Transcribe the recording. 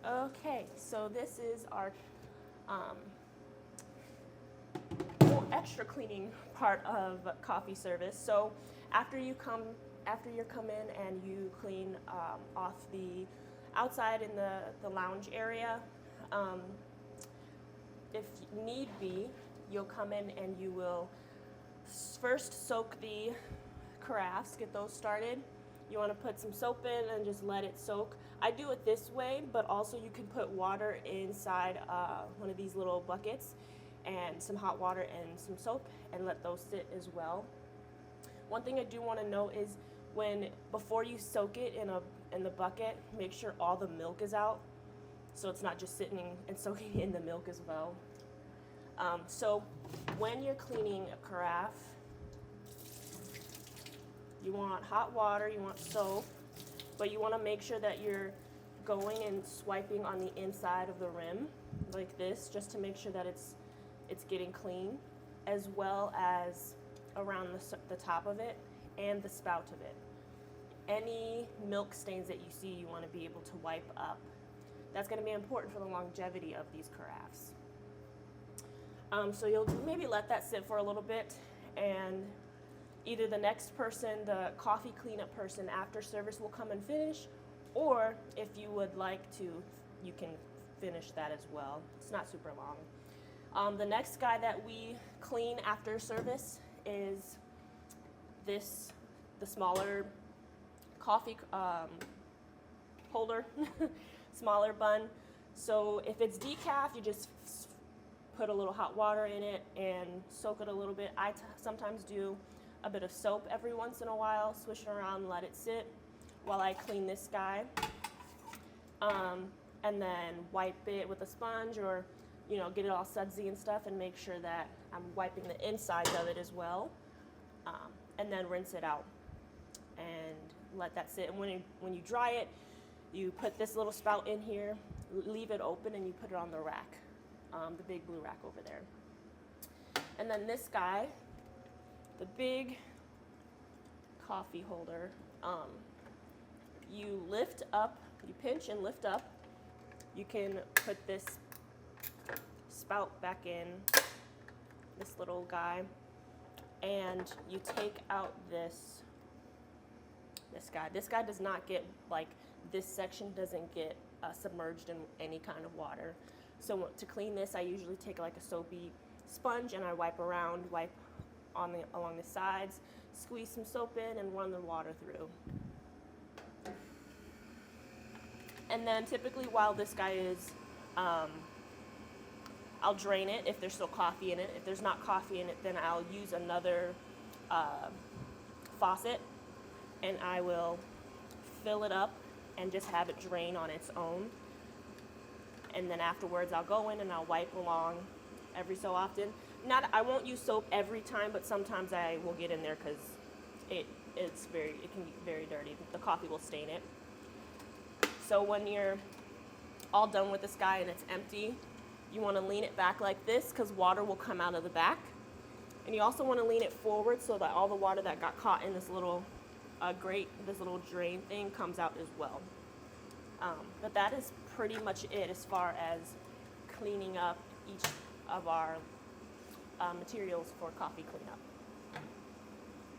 Okay, so this is our um, extra cleaning part of coffee service. So after you come in and you clean off the outside in the lounge area, um, if need be, you'll come in and you will first soak the carafes, get those started. You want to put some soap in and just let it soak. I do it this way, but also you can put water inside one of these little buckets and some hot water and some soap and let those sit as well. One thing I do want to note is before you soak it in the bucket, make sure all the milk is out, so it's not just sitting and soaking in the milk as well. So when you're cleaning a carafe, you want hot water, you want soap, but you want to make sure that you're going and swiping on the inside of the rim like this, just to make sure that it's getting clean, as well as around the top of it and the spout of it. Any milk stains that you see, you want to be able to wipe up. That's going to be important for the longevity of these carafes. So you'll maybe let that sit for a little bit, and either the next person, the coffee cleanup person after service, will come and finish, or if you would like to, you can finish that as well. It's not super long. The next guy that we clean after service is the smaller coffee holder, smaller bun. So if it's decaf, you just put a little hot water in it and soak it a little bit. I sometimes do a bit of soap every once in a while, swish it around, let it sit while I clean this guy. And then wipe it with a sponge, or get it all sudsy and stuff, and make sure that I'm wiping the insides of it as well. And then rinse it out and let that sit. And when you dry it, you put this little spout in here, leave it open, and you put it on the rack, the big blue rack over there. And then this guy, the big coffee holder, you lift up, you pinch and lift up. You can put this spout back in, this little guy, and you take out this guy. This guy does not get, this section doesn't get submerged in any kind of water. So to clean this, I usually take a soapy sponge and I wipe along the sides, squeeze some soap in, and run the water through. And then typically while this guy is, I'll drain it if there's still coffee in it. If there's not coffee in it, then I'll use another faucet, and I will fill it up and just have it drain on its own. And then afterwards I'll go in and I'll wipe along every so often. I won't use soap every time, but sometimes I will get in there because it can be very dirty. The coffee will stain it. So when you're all done with this guy and it's empty, you want to lean it back like this because water will come out of the back. And you also want to lean it forward so that all the water that got caught in this little grate, this little drain thing, comes out as well. But that is pretty much it as far as cleaning up each of our materials for coffee cleanup.